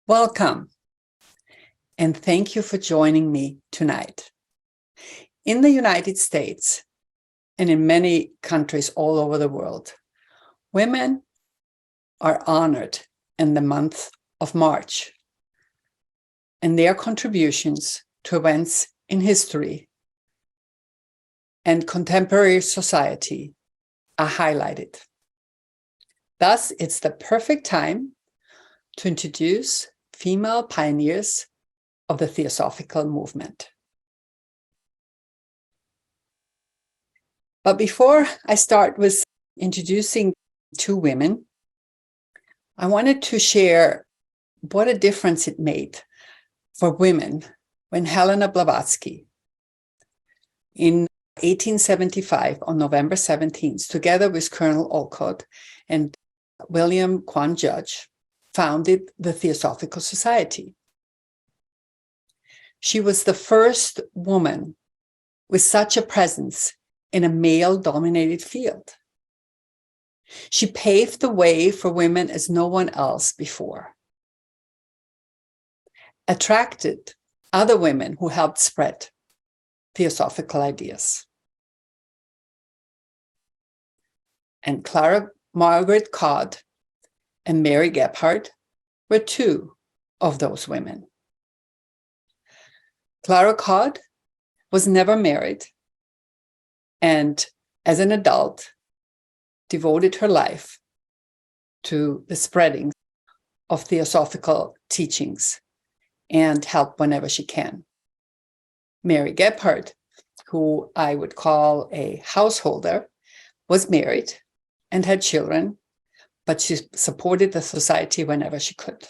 Welcome, and thank you for joining me tonight. In the United States and in many countries all over the world, women are honored in the month of March, and their contributions to events in history and contemporary society are highlighted. Thus, it's the perfect time to introduce female pioneers of the Theosophical movement. But before I start with introducing two women, I wanted to share what a difference it made for women when Helena Blavatsky, in 1875 on November 17th, together with Colonel Olcott and William Quan Judge, founded the Theosophical Society. She was the first woman with such a presence in a male-dominated field. She paved the way for women as no one else before, attracted other women who helped spread theosophical ideas. And Clara Margaret Codd and Mary Gebhard were two of those women. Clara Codd was never married, and as an adult, devoted her life to the spreading of theosophical teachings and help whenever she can. Mary Gebhard, who I would call a householder, was married and had children, but she supported the society whenever she could.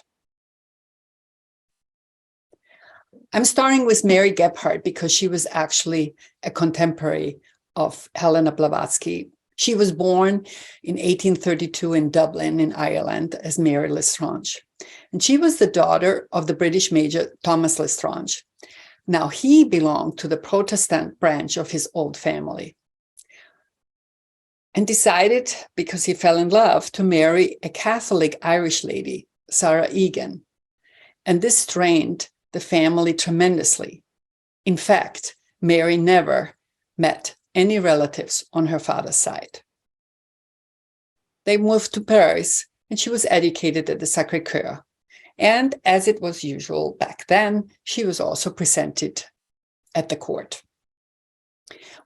I'm starting with Mary Gebhard because she was actually a contemporary of Helena Blavatsky. She was born in 1832 in Dublin, in Ireland, as Mary Lestrange. And she was the daughter of the British Major Thomas Lestrange. Now, he belonged to the Protestant branch of his old family, and decided, because he fell in love, to marry a Catholic Irish lady, Sarah Egan. And this strained the family tremendously. In fact, Mary never met any relatives on her father's side. They moved to Paris, and she was educated at the Sacré-Cœur. And as it was usual back then, she was also presented at the court.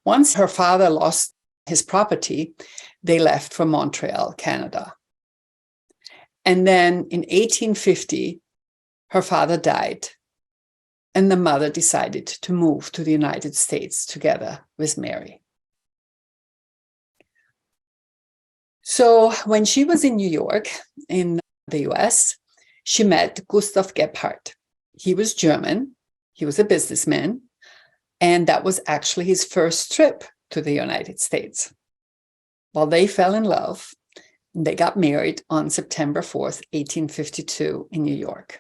Once her father lost his property, they left for Montreal, Canada. And then in 1850, her father died, and the mother decided to move to the United States together with Mary. So when she was in New York, in the US, she met Gustav Gebhard. He was German, he was a businessman, and that was actually his first trip to the United States. Well, they fell in love. They got married on September 4th, 1852 in New York.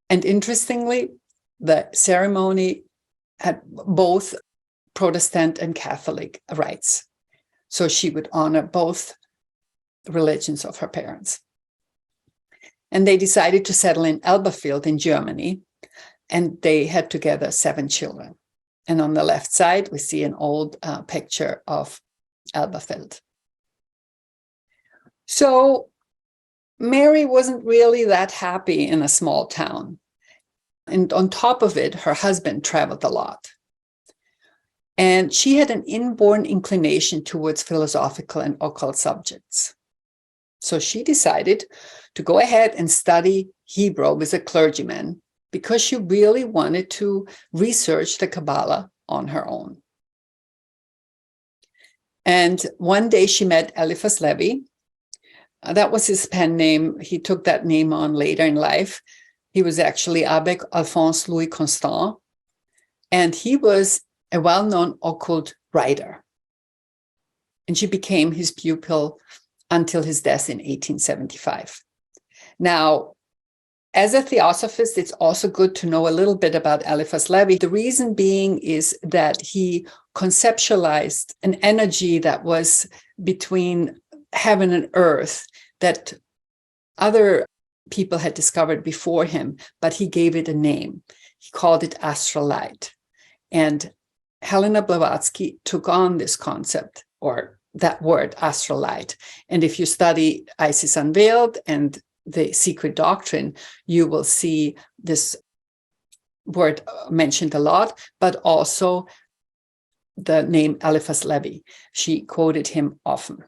And interestingly, the ceremony had both Protestant and Catholic rites. So she would honor both religions of her parents. And they decided to settle in Elberfeld in Germany, and they had together 7 children. And on the left side, we see an old picture of Elberfeld. So Mary wasn't really that happy in a small town. And on top of it, her husband traveled a lot. And she had an inborn inclination towards philosophical and occult subjects. So she decided to go ahead and study Hebrew with a clergyman, because she really wanted to research the Kabbalah on her own. And one day she met Eliphas Levi. That was his pen name. He took that name on later in life. He was actually Abbé Alphonse Louis Constant, and he was a well-known occult writer. And she became his pupil until his death in 1875. Now, as a theosophist, it's also good to know a little bit about Eliphas Levi. The reason being is that he conceptualized an energy that was between heaven and earth that other people had discovered before him, but he gave it a name. He called it astral light. And Helena Blavatsky took on this concept, or that word, astral light. And if you study Isis Unveiled and the Secret Doctrine, you will see this word mentioned a lot, but also the name Eliphas Levi. She quoted him often.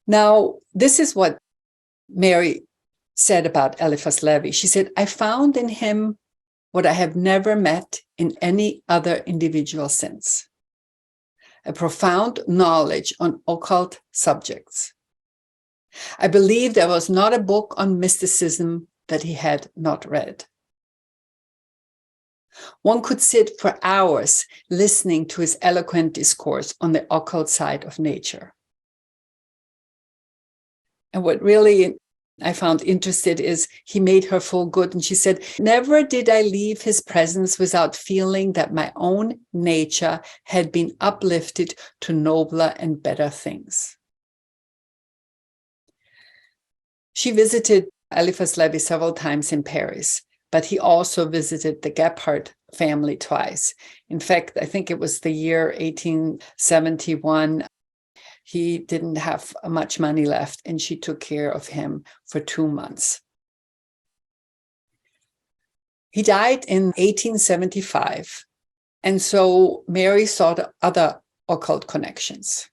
Now, this is what Mary said about Eliphas Levi. She said, I found in him what I have never met in any other individual since: a profound knowledge on occult subjects. I believe there was not a book on mysticism that he had not read. One could sit for hours listening to his eloquent discourse on the occult side of nature. And what really I found interested is he made her feel good. And she said, never did I leave his presence without feeling that my own nature had been uplifted to nobler and better things. She visited Eliphas Levi several times in Paris, but he also visited the Gebhard family twice. In fact, I think it was the year 1871. He didn't have much money left, and she took care of him for 2 months. He died in 1875, and so Mary sought other occult connections.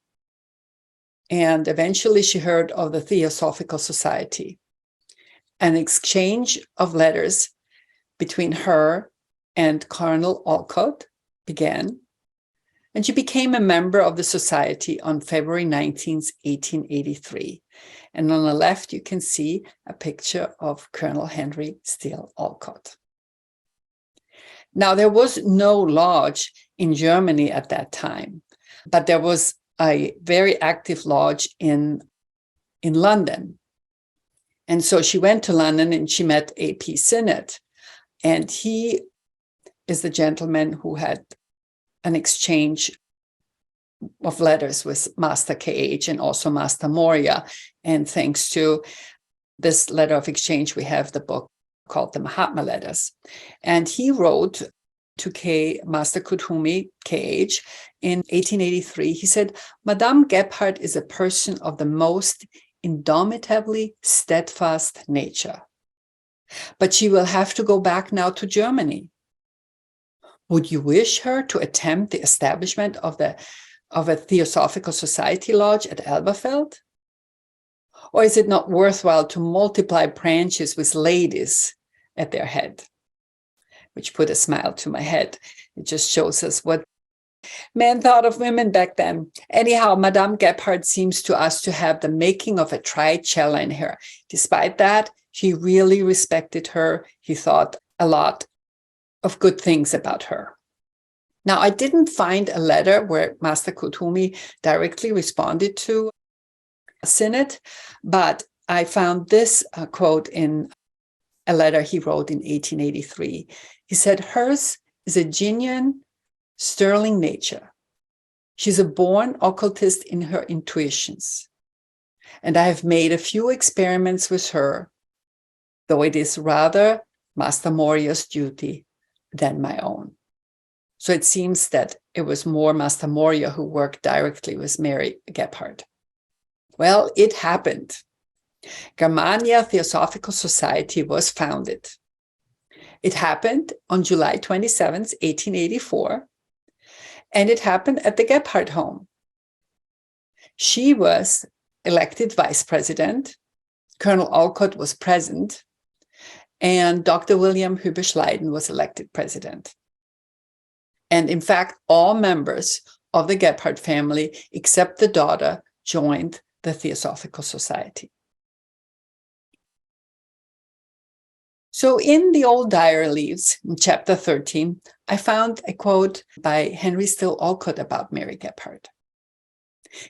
And eventually she heard of the Theosophical Society. An exchange of letters between her and Colonel Olcott began, and she became a member of the society on February 19th, 1883. And on the left, you can see a picture of Colonel Henry Steele Olcott. Now, there was no lodge in Germany at that time, but there was a very active lodge in London. And so she went to London and she met A.P. Sinnett. And he is the gentleman who had an exchange of letters with Master K.H. and also Master Morya. And thanks to this letter of exchange, we have the book called the Mahatma Letters. And he wrote to Master Kuthumi, K.H., in 1883. He said, Madame Gebhard is a person of the most indomitably steadfast nature, but she will have to go back now to Germany. Would you wish her to attempt the establishment of a Theosophical Society lodge at Elberfeld? Or is it not worthwhile to multiply branches with ladies at their head? Which put a smile to my head. It just shows us what men thought of women back then. Anyhow, Madame Gebhard seems to us to have the making of a tried-cella in her. Despite that, he really respected her. He thought a lot of good things about her. Now, I didn't find a letter where Master Kuthumi directly responded to Sinnett, but I found this quote in a letter he wrote in 1883. He said, hers is a genuine, sterling nature. She's a born occultist in her intuitions. And I have made a few experiments with her, though it is rather Master Morya's duty than my own. So it seems that it was more Master Morya who worked directly with Mary Gebhard. Well, it happened. Germania Theosophical Society was founded. It happened on July 27th, 1884, and it happened at the Gebhard home. She was elected vice president, Colonel Olcott was present, and Dr. William Hübbe-Schleiden was elected president. And in fact, all members of the Gebhard family, except the daughter, joined the Theosophical Society. So in the old diary leaves, in chapter 13, I found a quote by Henry Steele Olcott about Mary Gebhard.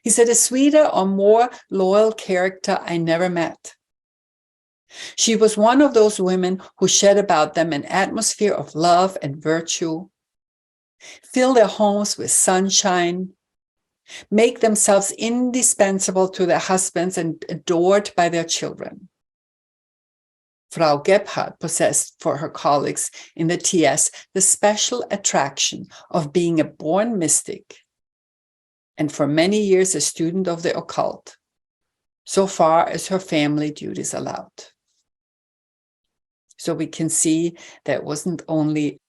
He said, a sweeter or more loyal character I never met. She was one of those women who shed about them an atmosphere of love and virtue, fill their homes with sunshine, make themselves indispensable to their husbands and adored by their children. Frau Gebhard possessed for her colleagues in the TS the special attraction of being a born mystic and for many years a student of the occult, so far as her family duties allowed. So we can see that it wasn't only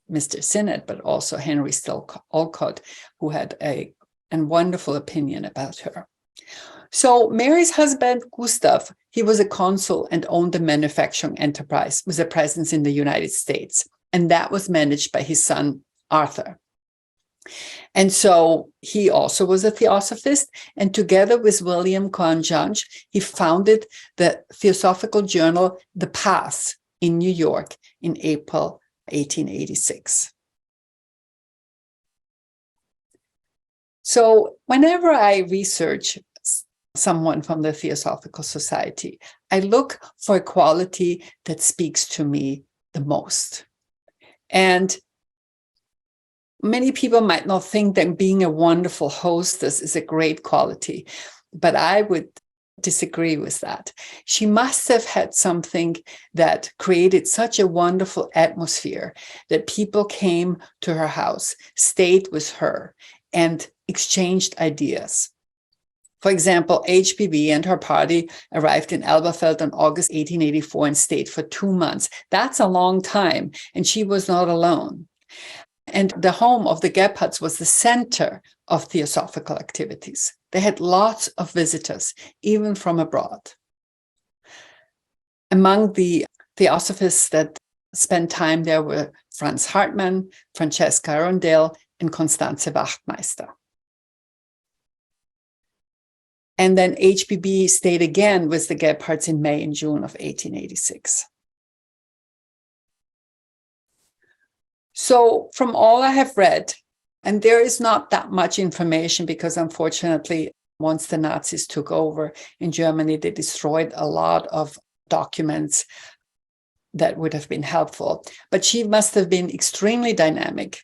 Mr. Sinnott, but also Henry Still Olcott, who had a wonderful opinion about her. So Mary's husband, Gustav, he was a consul and owned a manufacturing enterprise with a presence in the United States. And that was managed by his son, Arthur. And so he also was a theosophist. And together with William Cohen-Jansch, he founded the theosophical journal, The Path, in New York in April 1886. So whenever I research someone from the Theosophical Society, I look for a quality that speaks to me the most. And many people might not think that being a wonderful hostess is a great quality, but I would disagree with that. She must have had something that created such a wonderful atmosphere that people came to her house, stayed with her, and exchanged ideas. For example, HBB and her party arrived in Elberfeld on August 1884 and stayed for 2 months. That's a long time, and she was not alone. And the home of the Gebhards was the center of theosophical activities. They had lots of visitors, even from abroad. Among the theosophists that spent time there were Franz Hartmann, Francesca Arundel, and Constanze Wachtmeister. And then HBB stayed again with the Gebhards in May and June of 1886. So from all I have read, and there is not that much information because unfortunately, once the Nazis took over in Germany, they destroyed a lot of documents that would have been helpful. But she must have been extremely dynamic.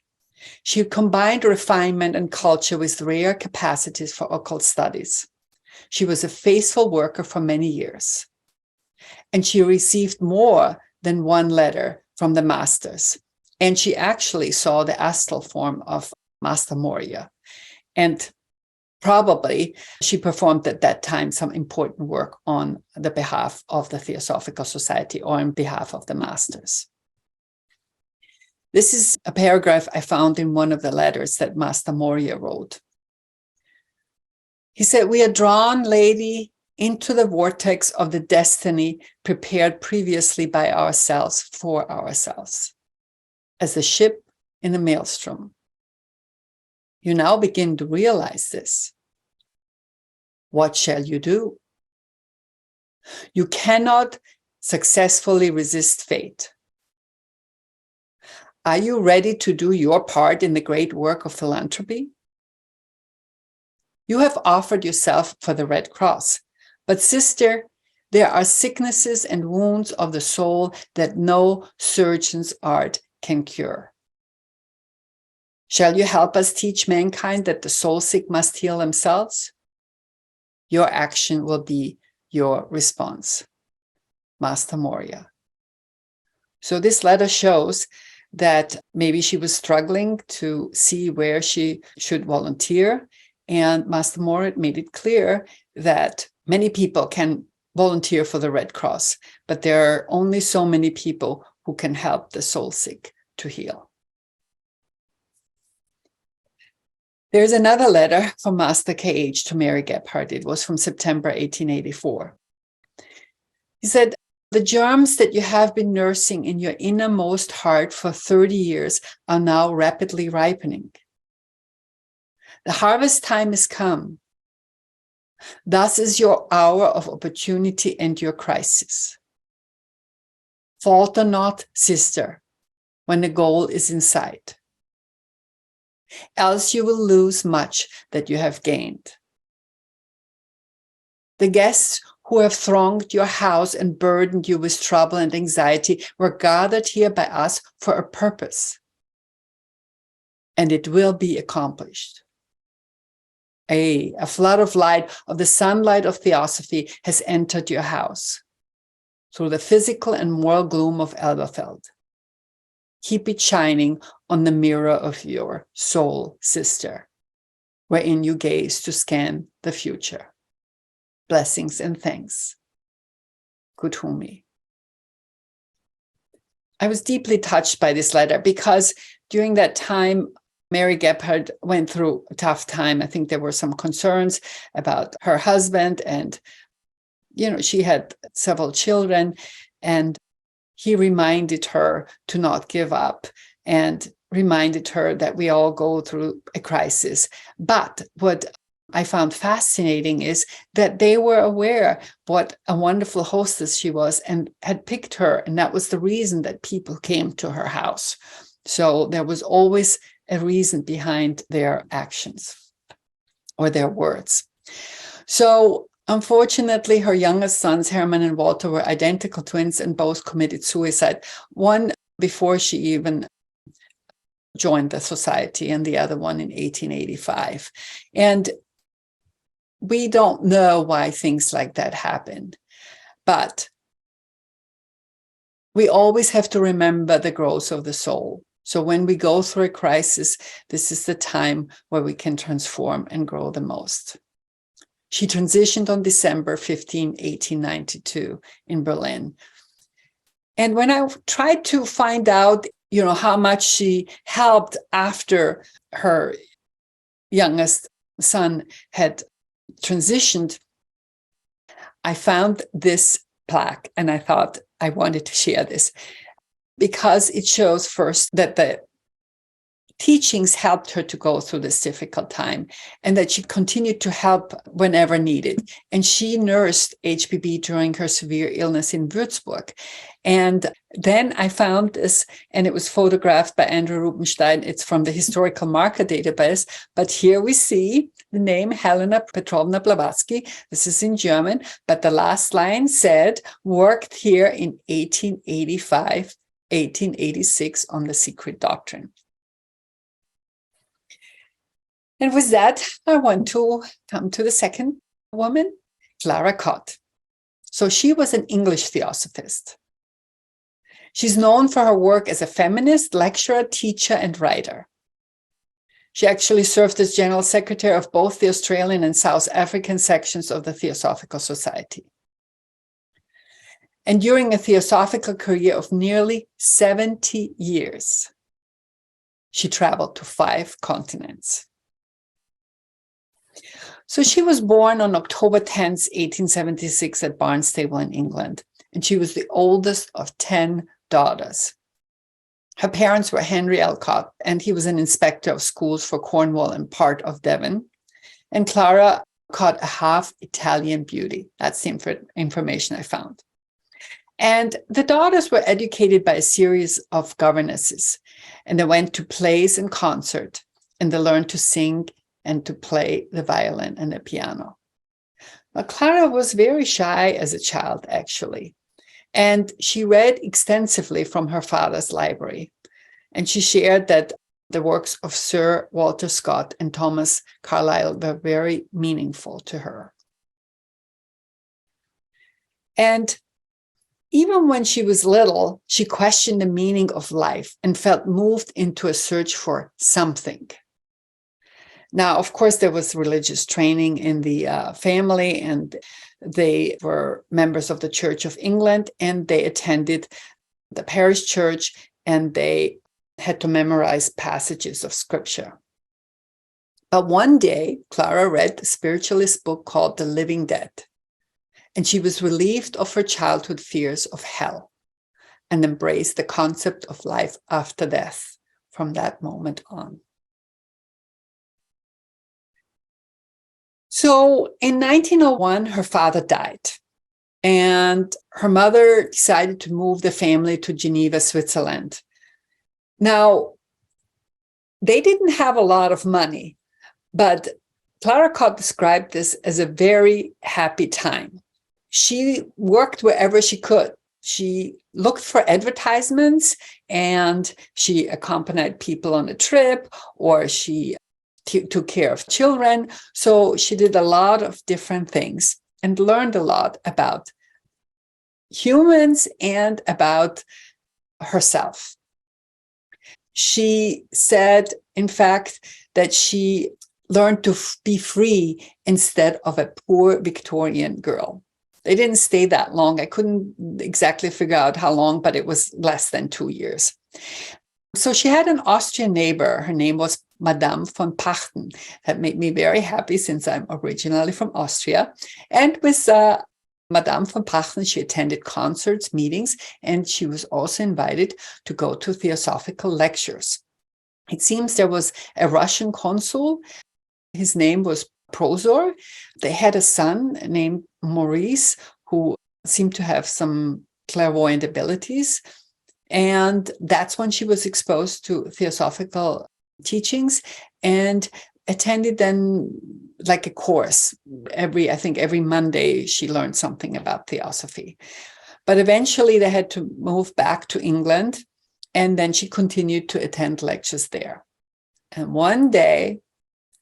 She combined refinement and culture with rare capacities for occult studies. She was a faithful worker for many years. And she received more than one letter from the masters. And she actually saw the astral form of Master Morya. And probably she performed at that time some important work on the behalf of the Theosophical Society or on behalf of the masters. This is a paragraph I found in one of the letters that Master Morya wrote. He said, "We are drawn, lady, into the vortex of the destiny prepared previously by ourselves for ourselves, as a ship in a maelstrom. You now begin to realize this. What shall you do? You cannot successfully resist fate. Are you ready to do your part in the great work of philanthropy? You have offered yourself for the Red Cross, but sister, there are sicknesses and wounds of the soul that no surgeon's art can cure. Shall you help us teach mankind that the soul sick must heal themselves? Your action will be your response. Master Morya." So this letter shows that maybe she was struggling to see where she should volunteer. And Master Morya made it clear that many people can volunteer for the Red Cross, but there are only so many people who can help the soul sick to heal. There's another letter from Master KH to Mary Gebhard. It was from September 1884. He said, "The germs that you have been nursing in your innermost heart for 30 years are now rapidly ripening. The harvest time is come. Thus is your hour of opportunity and your crisis. Falter not, sister, when the goal is in sight. Else you will lose much that you have gained. The guests who have thronged your house and burdened you with trouble and anxiety were gathered here by us for a purpose, and it will be accomplished. A flood of light, of the sunlight of theosophy, has entered your house. through the physical and moral gloom of Elberfeld. Keep it shining on the mirror of your soul, sister, wherein you gaze to scan the future. Blessings and thanks. Kuthumi. I was deeply touched by this letter because during that time, Mary Gebhard went through a tough time. I think there were some concerns about her husband, and, she had several children, and he reminded her to not give up and reminded her that we all go through a crisis. But what I found fascinating is that they were aware what a wonderful hostess she was and had picked her. And that was the reason that people came to her house. So there was always a reason behind their actions or their words. So unfortunately, her youngest sons, Hermann and Walter, were identical twins and both committed suicide. One before she even joined the society and the other one in 1885. And we don't know why things like that happened, but we always have to remember the growth of the soul. So when we go through a crisis, this is the time where we can transform and grow the most. She transitioned on December 15, 1892 in Berlin. And when I tried to find out, how much she helped after her youngest son had transitioned, I found this plaque and I thought I wanted to share this because it shows first that the teachings helped her to go through this difficult time and that she continued to help whenever needed. And she nursed HPB during her severe illness in Würzburg. And then I found this, and it was photographed by Andrew Rubenstein. It's from the Historical Marker database. But here we see the name Helena Petrovna Blavatsky. This is in German, but the last line said, worked here in 1885, 1886 on the secret doctrine. And with that, I want to come to the second woman, Clara Codd. So she was an English Theosophist. She's known for her work as a feminist, lecturer, teacher, and writer. She actually served as General Secretary of both the Australian and South African sections of the Theosophical Society. And during a theosophical career of nearly 70 years, she traveled to 5 continents. So she was born on October 10th, 1876 at Barnstable in England, and she was the oldest of 10 daughters. Her parents were Henry L. Codd, and he was an inspector of schools for Cornwall and part of Devon, and Clara Codd, a half-Italian beauty. That's the information I found. And the daughters were educated by a series of governesses, and they went to plays and concert, and they learned to sing and to play the violin and the piano. Now, Clara was very shy as a child, actually, and she read extensively from her father's library. And she shared that the works of Sir Walter Scott and Thomas Carlyle were very meaningful to her. And even when she was little, she questioned the meaning of life and felt moved into a search for something. Now, of course, there was religious training in the family, and they were members of the Church of England, and they attended the parish church, and they had to memorize passages of scripture. But one day, Clara read the spiritualist book called The Living Dead, and she was relieved of her childhood fears of hell and embraced the concept of life after death from that moment on. So in 1901, her father died, and her mother decided to move the family to Geneva, Switzerland. Now, they didn't have a lot of money, but Clara Codd described this as a very happy time. She worked wherever she could. She looked for advertisements, and she accompanied people on a trip, or she took care of children. So she did a lot of different things and learned a lot about humans and about herself. She said, in fact, that she learned to be free instead of a poor Victorian girl. They didn't stay that long. I couldn't exactly figure out how long, but it was less than 2 years. So she had an Austrian neighbor. Her name was Madame von Pachten. That made me very happy since I'm originally from Austria. And with Madame von Pachten, she attended concerts, meetings, and she was also invited to go to theosophical lectures. It seems there was a Russian consul. His name was Prozor. They had a son named Maurice, who seemed to have some clairvoyant abilities. And that's when she was exposed to theosophical teachings and attended then like a course. I think every Monday she learned something about theosophy. But eventually they had to move back to England, and then she continued to attend lectures there. And one day,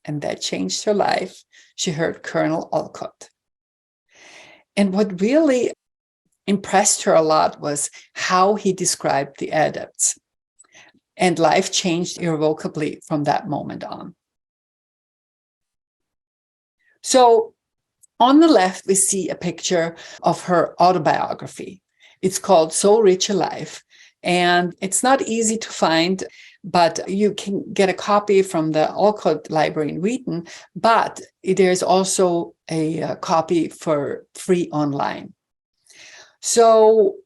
and that changed her life, she heard Colonel Olcott. And what really impressed her a lot was how he described the adepts. And life changed irrevocably from that moment on. So on the left, we see a picture of her autobiography. It's called So Rich a Life. And it's not easy to find, but you can get a copy from the Olcott Library in Wheaton, but there's also a copy for free online. So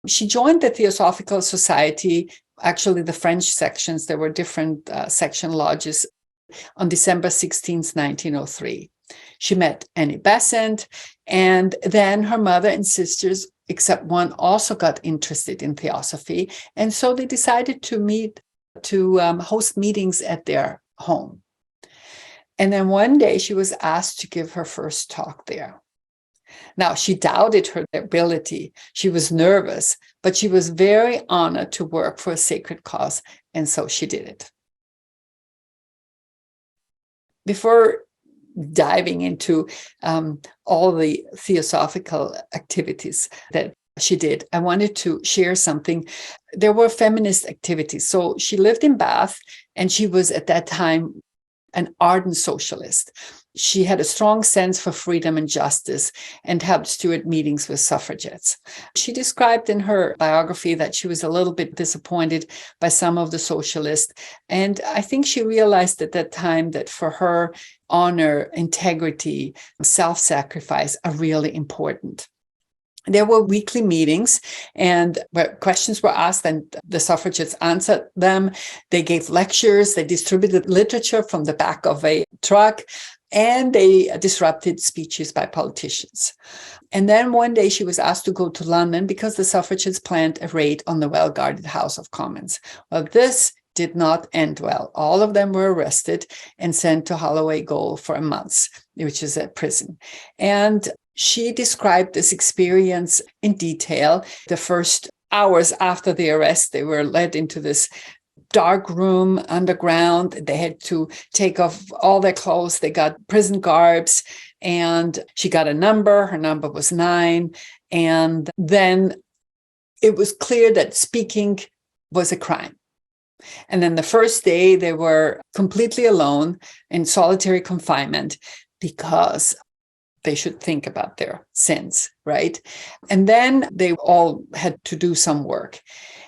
she joined the Theosophical Society, actually the French sections. There were different section lodges on December 16th, 1903. She met Annie Besant, and then her mother and sisters, except one, also got interested in theosophy. And so they decided to host meetings at their home. And then one day she was asked to give her first talk there. Now, she doubted her ability. She was nervous, but she was very honored to work for a sacred cause, and so she did it. Before diving into all the theosophical activities that she did, I wanted to share something. There were feminist activities. So she lived in Bath, and she was at that time an ardent socialist. She had a strong sense for freedom and justice and helped steward meetings with suffragettes. She described in her biography that she was a little bit disappointed by some of the socialists. And I think she realized at that time that for her, honor, integrity, self-sacrifice are really important. There were weekly meetings, and where questions were asked and the suffragettes answered them. They gave lectures, they distributed literature from the back of a truck, and they disrupted speeches by politicians. And then one day she was asked to go to London because the suffragettes planned a raid on the well-guarded House of Commons. Well, this did not end well. All of them were arrested and sent to Holloway Gaol for a month, which is a prison. And she described this experience in detail. The first hours after the arrest, they were led into this dark room underground. They had to take off all their clothes. They got prison garbs, and she got a number. Her number was 9. And then it was clear that speaking was a crime. And then the first day, they were completely alone in solitary confinement because they should think about their sins, right? And then they all had to do some work.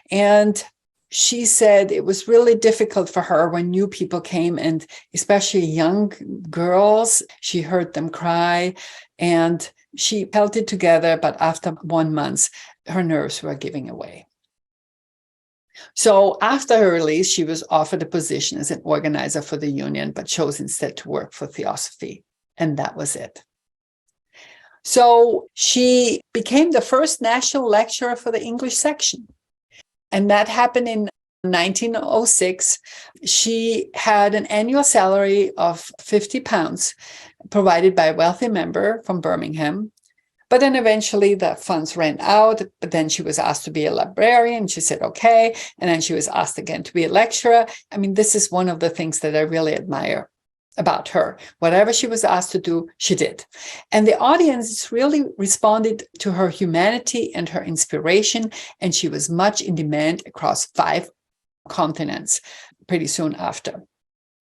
And she said it was really difficult for her when new people came, and especially young girls. She heard them cry, and she held it together. But after 1 month, her nerves were giving away. So after her release, she was offered a position as an organizer for the union, but chose instead to work for Theosophy. And that was it. So she became the first national lecturer for the English section. And that happened in 1906. She had an annual salary of £50 provided by a wealthy member from Birmingham. But then eventually the funds ran out. But then she was asked to be a librarian. She said, okay. And then she was asked again to be a lecturer. I mean, this is one of the things that I really admire about her. Whatever she was asked to do, she did. And the audience really responded to her humanity and her inspiration, and she was much in demand across 5 continents pretty soon after.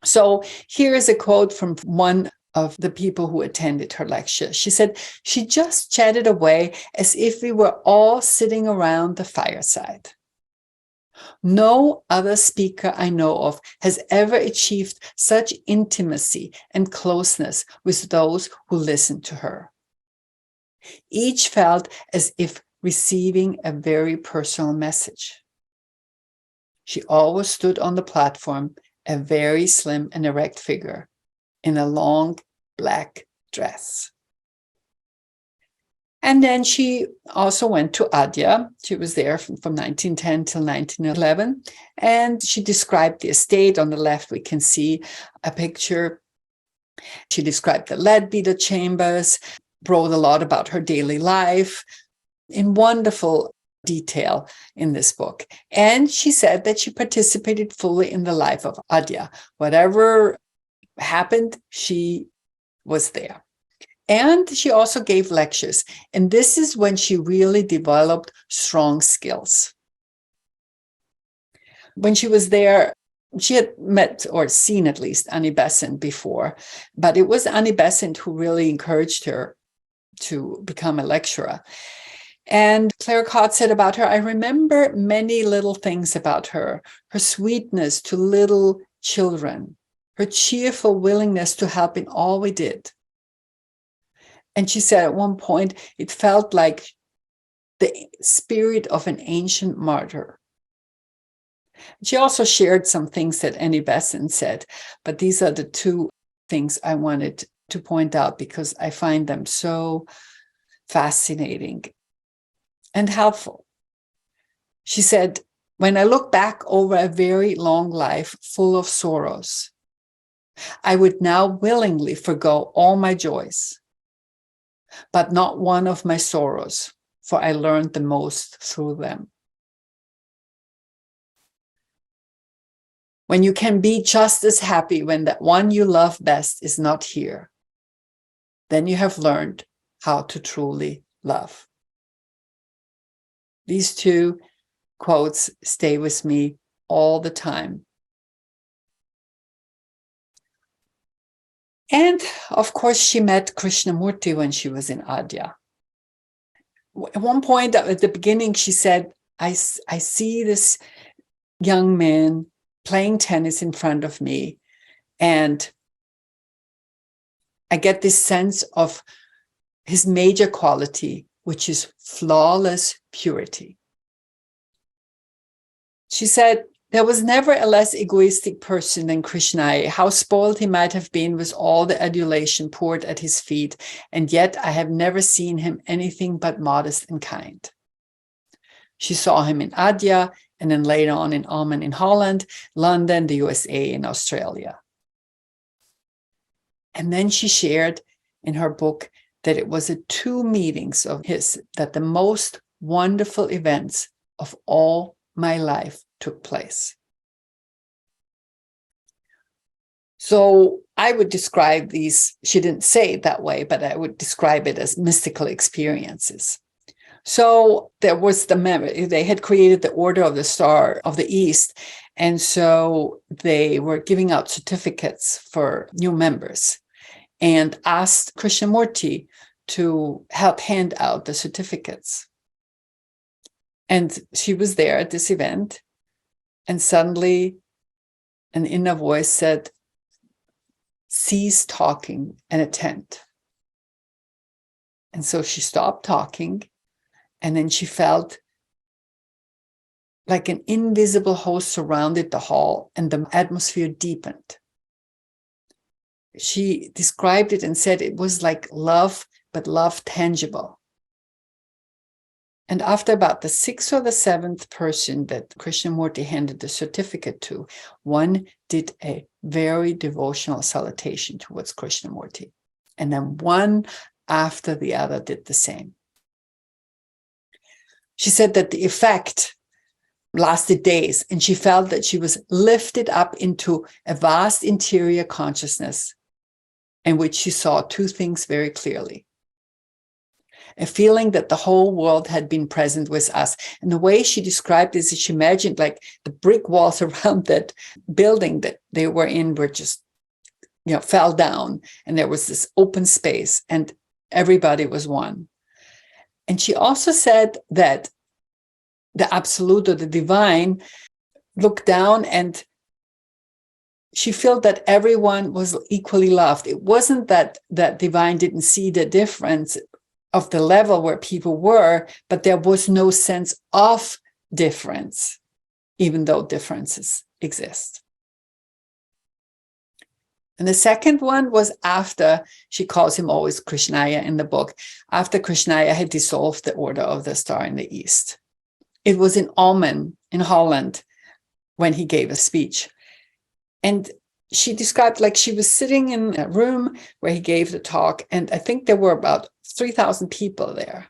So here is a quote from one of the people who attended her lecture. She said, "She just chatted away as if we were all sitting around the fireside. No other speaker I know of has ever achieved such intimacy and closeness with those who listened to her. Each felt as if receiving a very personal message. She always stood on the platform, a very slim and erect figure, in a long black dress." And then she also went to Adyar. She was there from 1910 till 1911. And she described the estate. On the left, we can see a picture. She described the leadbeater chambers, wrote a lot about her daily life in wonderful detail in this book. And she said that she participated fully in the life of Adyar. Whatever happened, she was there. And she also gave lectures. And this is when she really developed strong skills. When she was there, she had met or seen at least Annie Besant before, but it was Annie Besant who really encouraged her to become a lecturer. And Clara Codd said about her, "I remember many little things about her, her sweetness to little children, her cheerful willingness to help in all we did." And she said at one point, it felt like the spirit of an ancient martyr. She also shared some things that Annie Besant said, but these are the 2 things I wanted to point out because I find them so fascinating and helpful. She said, "When I look back over a very long life full of sorrows, I would now willingly forgo all my joys, but not one of my sorrows, for I learned the most through them." When you can be just as happy when that one you love best is not here, then you have learned how to truly love. These 2 quotes stay with me all the time. And of course, she met Krishnamurti when she was in Adyar. At one point at the beginning, she said, I see this young man playing tennis in front of me, and I get this sense of his major quality, which is flawless purity. She said, "There was never a less egoistic person than Krishna. How spoiled he might have been with all the adulation poured at his feet, and yet I have never seen him anything but modest and kind." She saw him in Adyar, and then later on in Almen in Holland, London, the USA, and Australia. And then she shared in her book that it was at 2 meetings of his that the most wonderful events of all my life took place. So I would describe these, she didn't say it that way, but I would describe it as mystical experiences. So there was they had created the Order of the Star of the East, and so they were giving out certificates for new members and asked Krishnamurti to help hand out the certificates. And she was there at this event, and suddenly an inner voice said, "Cease talking and attend." And so she stopped talking, and then she felt like an invisible host surrounded the hall, and the atmosphere deepened. She described it and said it was like love, but love tangible. And after about the 6th or the 7th person that Krishnamurti handed the certificate to, one did a very devotional salutation towards Krishnamurti. And then one after the other did the same. She said that the effect lasted days, and she felt that she was lifted up into a vast interior consciousness in which she saw two things very clearly. A feeling that the whole world had been present with us. And the way she described this is she imagined like the brick walls around that building that they were in were just, fell down. And there was this open space and everybody was one. And she also said that the absolute or the divine looked down and she felt that everyone was equally loved. It wasn't that divine didn't see the difference of the level where people were, but there was no sense of difference, even though differences exist. And the second one was after, she calls him always Krishnaya in the book, after Krishnaya had dissolved the Order of the Star in the East. It was in Almen, in Holland, when he gave a speech. And she described like she was sitting in a room where he gave the talk, and I think there were about 3,000 people there.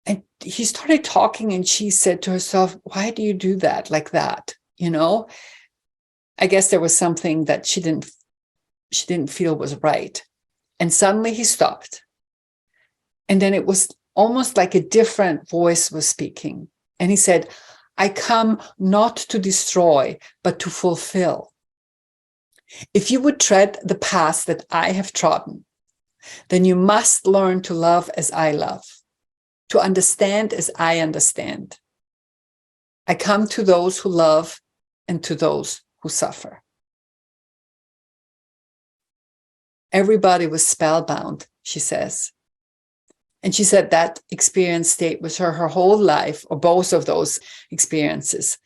And he started talking and she said to herself, why do you do that like that? I guess there was something that she didn't feel was right. And suddenly he stopped. And then it was almost like a different voice was speaking. And he said, I come not to destroy, but to fulfill. If you would tread the path that I have trodden, then you must learn to love as I love, to understand as I understand. I come to those who love and to those who suffer. Everybody was spellbound, she says. And she said that experience stayed with her whole life, or both of those experiences.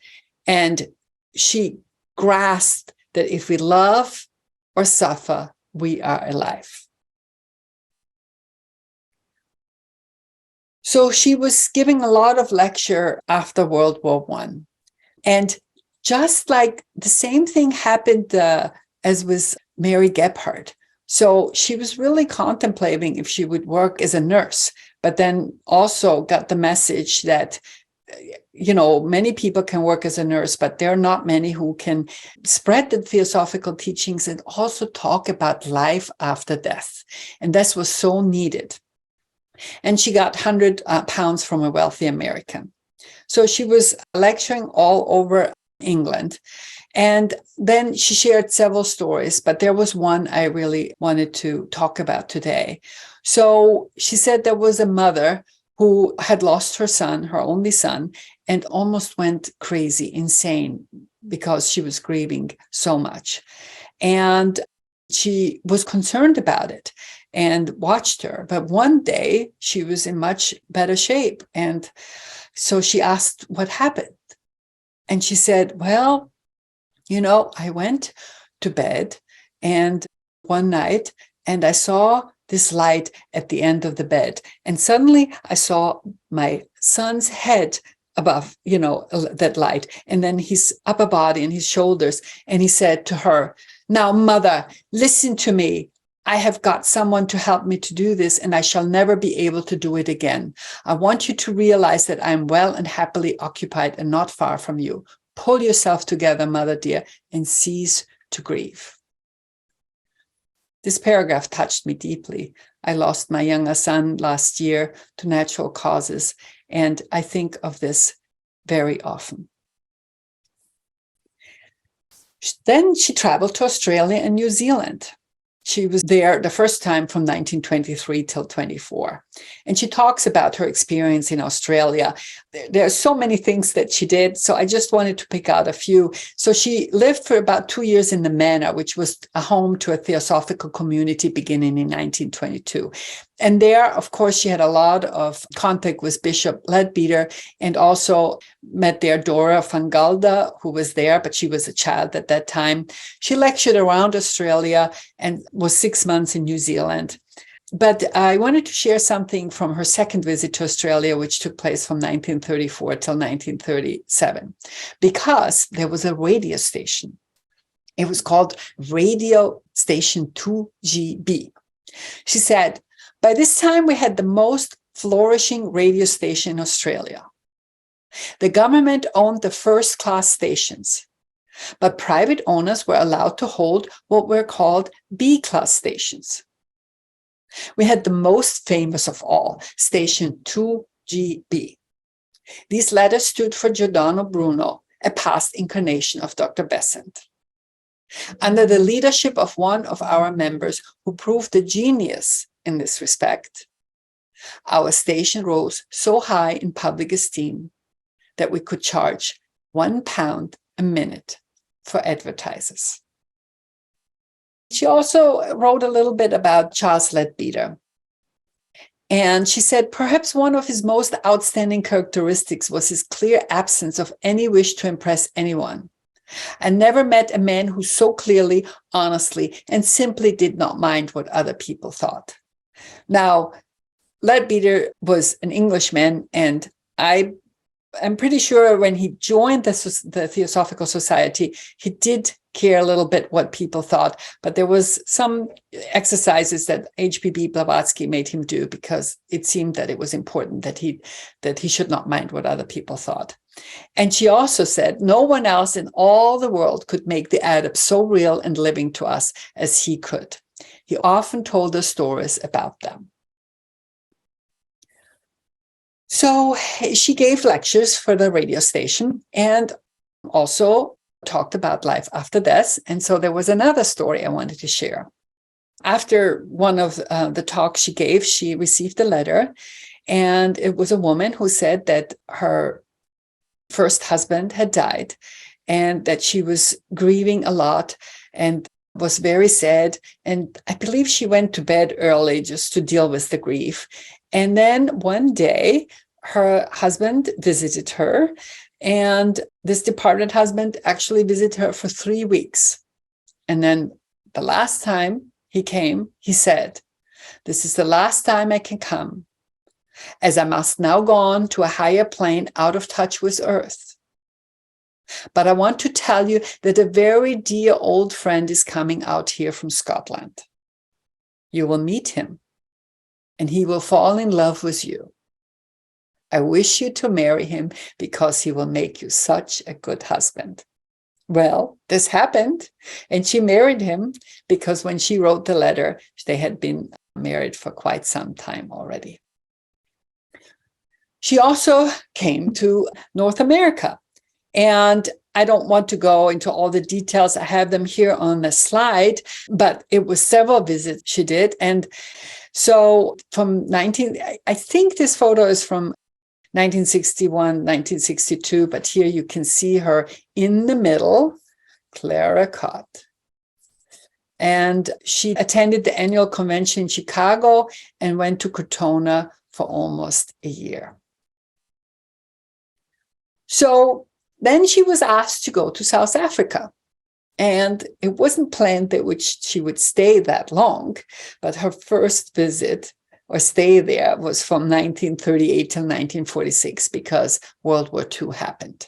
And she grasped that if we love or suffer, we are alive. So she was giving a lot of lecture after World War I. And just like the same thing happened as with Mary Gebhard. So she was really contemplating if she would work as a nurse, but then also got the message that, many people can work as a nurse, but there are not many who can spread the theosophical teachings and also talk about life after death. And this was so needed. And she got £100 from a wealthy American. So she was lecturing all over England. And then she shared several stories, but there was one I really wanted to talk about today. So she said there was a mother who had lost her son, her only son, and almost went crazy, insane, because she was grieving so much. And she was concerned about it and watched her. But one day she was in much better shape. And so she asked what happened. And she said, well, I went to bed and one night and I saw this light at the end of the bed. And suddenly I saw my son's head above, that light. And then his upper body and his shoulders. And he said to her, now, mother, listen to me. I have got someone to help me to do this, and I shall never be able to do it again. I want you to realize that I am well and happily occupied and not far from you. Pull yourself together, mother dear, and cease to grieve. This paragraph touched me deeply. I lost my younger son last year to natural causes, and I think of this very often. Then she traveled to Australia and New Zealand. She was there the first time from 1923 till 24. And she talks about her experience in Australia. There are so many things that she did, so I just wanted to pick out a few. So she lived for about 2 years in the Manor, which was a home to a theosophical community beginning in 1922. And there, of course, she had a lot of contact with Bishop Leadbeater and also met there Dora van Gelder, who was there, but she was a child at that time. She lectured around Australia and was 6 months in New Zealand. But I wanted to share something from her second visit to Australia, which took place from 1934 till 1937, because there was a radio station. It was called Radio Station 2GB. She said, by this time, we had the most flourishing radio station in Australia. The government owned the first-class stations, but private owners were allowed to hold what were called B-class stations. We had the most famous of all, Station 2GB. These letters stood for Giordano Bruno, a past incarnation of Dr. Besant. Under the leadership of one of our members who proved a genius in this respect, our station rose so high in public esteem that we could charge £1 a minute for advertisers. She also wrote a little bit about Charles Leadbeater. And she said, perhaps one of his most outstanding characteristics was his clear absence of any wish to impress anyone. I never met a man who so clearly, honestly, and simply did not mind what other people thought. Now, Leadbeater was an Englishman, and I'm pretty sure when he joined the Theosophical Society, he did care a little bit what people thought, but there was some exercises that H.P.B. Blavatsky made him do because it seemed that it was important that he should not mind what other people thought. And she also said, no one else in all the world could make the Adepts so real and living to us as he could. He often told us stories about them. So she gave lectures for the radio station and also talked about life after death. And so there was another story I wanted to share. After one of the talks she gave, she received a letter, and it was a woman who said that her first husband had died and that she was grieving a lot and was very sad. And I believe she went to bed early just to deal with the grief. And then one day, her husband visited her, and this departed husband actually visited her for 3 weeks. And then the last time he came, he said, "This is the last time I can come, as I must now go on to a higher plane out of touch with earth. But I want to tell you that a very dear old friend is coming out here from Scotland. You will meet him, and he will fall in love with you. I wish you to marry him because he will make you such a good husband." Well, this happened, and she married him because when she wrote the letter, they had been married for quite some time already. She also came to North America, and I don't want to go into all the details. I have them here on the slide, but it was several visits she did. And so I think this photo is from 1961, 1962, but here you can see her in the middle, Clara Codd. And she attended the annual convention in Chicago and went to Cortona for almost a year. So then she was asked to go to South Africa. And it wasn't planned that she would stay that long, but her first visit or stay there was from 1938 till 1946 because World War II happened.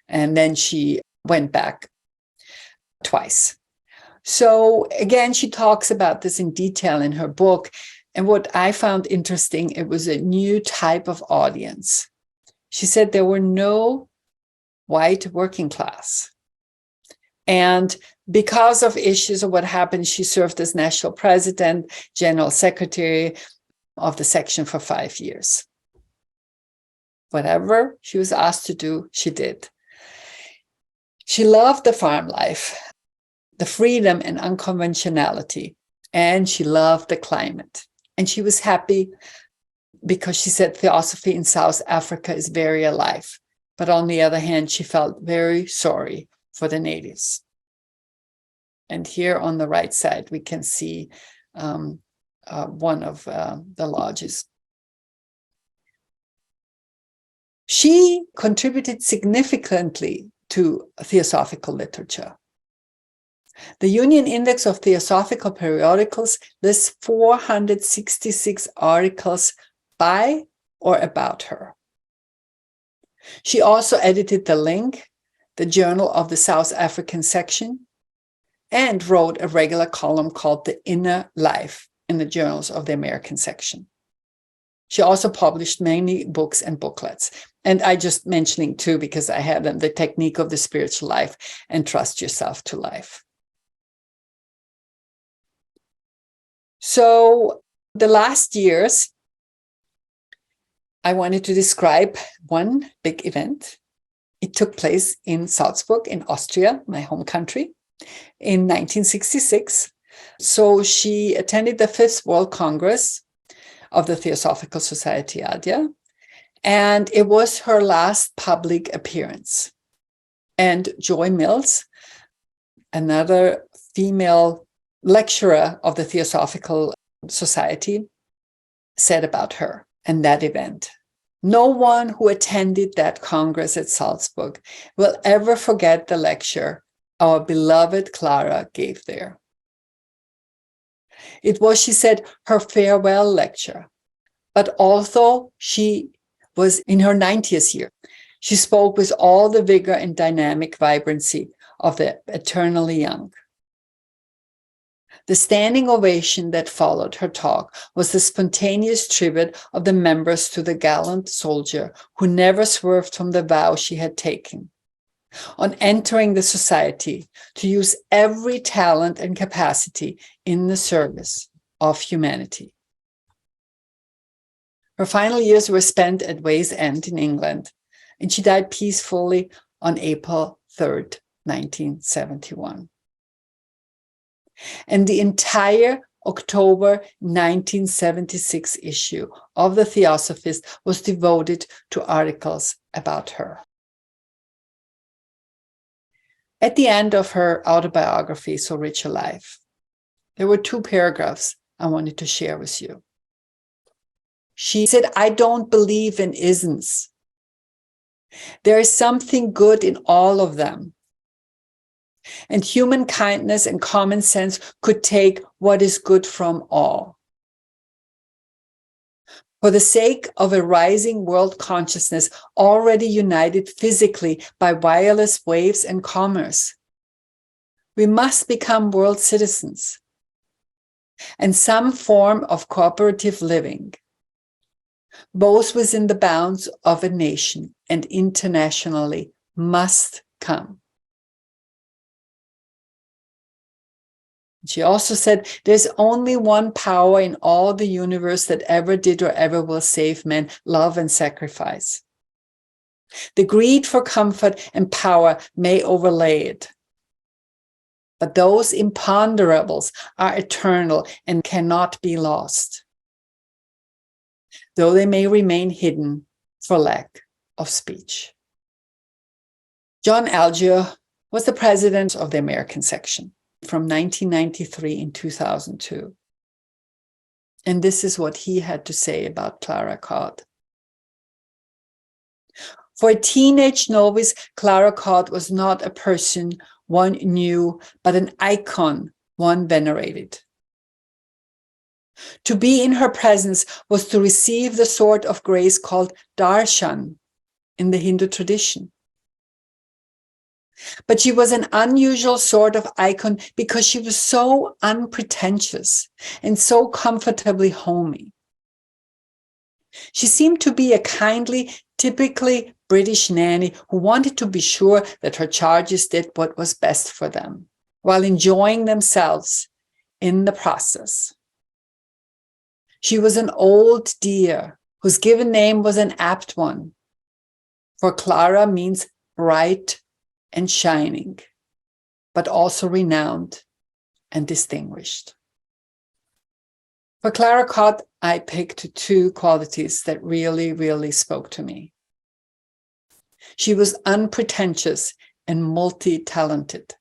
And then she went back twice. So again, she talks about this in detail in her book. And what I found interesting, it was a new type of audience. She said there were no white working class. And because of issues of what happened, she served as national president, general secretary of the section for 5 years. Whatever she was asked to do, she did. She loved the farm life, the freedom and unconventionality, and she loved the climate. And she was happy because she said theosophy in South Africa is very alive. But on the other hand, she felt very sorry for the natives. And here on the right side, we can see one of the lodges. She contributed significantly to theosophical literature. The Union Index of Theosophical Periodicals lists 466 articles by or about her. She also edited the Link, the Journal of the South African section, and wrote a regular column called The Inner Life in the Journals of the American section. She also published many books and booklets. And I just mentioning too, because I had them, The Technique of the Spiritual Life and Trust Yourself to Life. So The last years, I wanted to describe one big event. It took place in Salzburg in Austria, my home country, in 1966. So she attended the 5th World Congress of the Theosophical Society, ADIA, and it was her last public appearance. And Joy Mills, another female lecturer of the Theosophical Society, said about her and that event, "No one who attended that Congress at Salzburg will ever forget the lecture our beloved Clara gave there. It was," she said, "her farewell lecture. But although she was in her 90th year, she spoke with all the vigor and dynamic vibrancy of the eternally young." The standing ovation that followed her talk was the spontaneous tribute of the members to the gallant soldier who never swerved from the vow she had taken on entering the society to use every talent and capacity in the service of humanity. Her final years were spent at Way's End in England, and she died peacefully on April 3rd, 1971. And the entire October 1976 issue of the Theosophist was devoted to articles about her. At the end of her autobiography, So Rich a Life, there were 2 paragraphs I wanted to share with you. She said, "I don't believe in isms. There is something good in all of them. And human kindness and common sense could take what is good from all. For the sake of a rising world consciousness already united physically by wireless waves and commerce, we must become world citizens. And some form of cooperative living, both within the bounds of a nation and internationally, must come." She also said, "There's only one power in all the universe that ever did or ever will save men: love and sacrifice. The greed for comfort and power may overlay it, but those imponderables are eternal and cannot be lost, though they may remain hidden for lack of speech." John Algier was the president of the American section from 1993 in 2002. And this is what he had to say about Clara Codd. "For a teenage novice, Clara Codd was not a person one knew, but an icon one venerated. To be in her presence was to receive the sort of grace called darshan in the Hindu tradition. But she was an unusual sort of icon because she was so unpretentious and so comfortably homey. She seemed to be a kindly, typically British nanny who wanted to be sure that her charges did what was best for them, while enjoying themselves in the process. She was an old dear whose given name was an apt one, for Clara means bright and shining, but also renowned and distinguished." For Clara Codd, I picked 2 qualities that really, really spoke to me. She was unpretentious and multi-talented.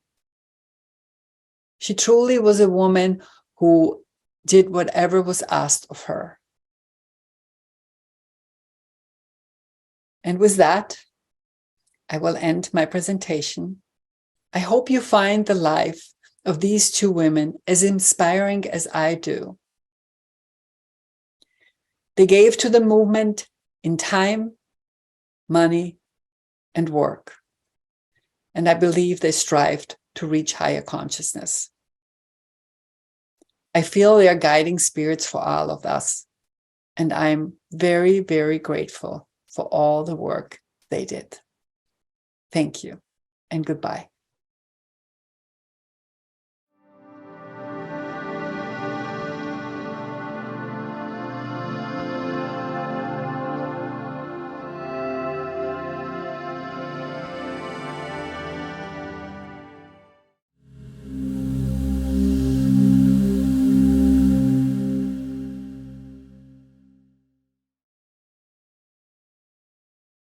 She truly was a woman who did whatever was asked of her. And with that, I will end my presentation. I hope you find the life of these 2 women as inspiring as I do. They gave to the movement in time, money, and work. And I believe they strived to reach higher consciousness. I feel they are guiding spirits for all of us. And I'm very, very grateful for all the work they did. Thank you and goodbye.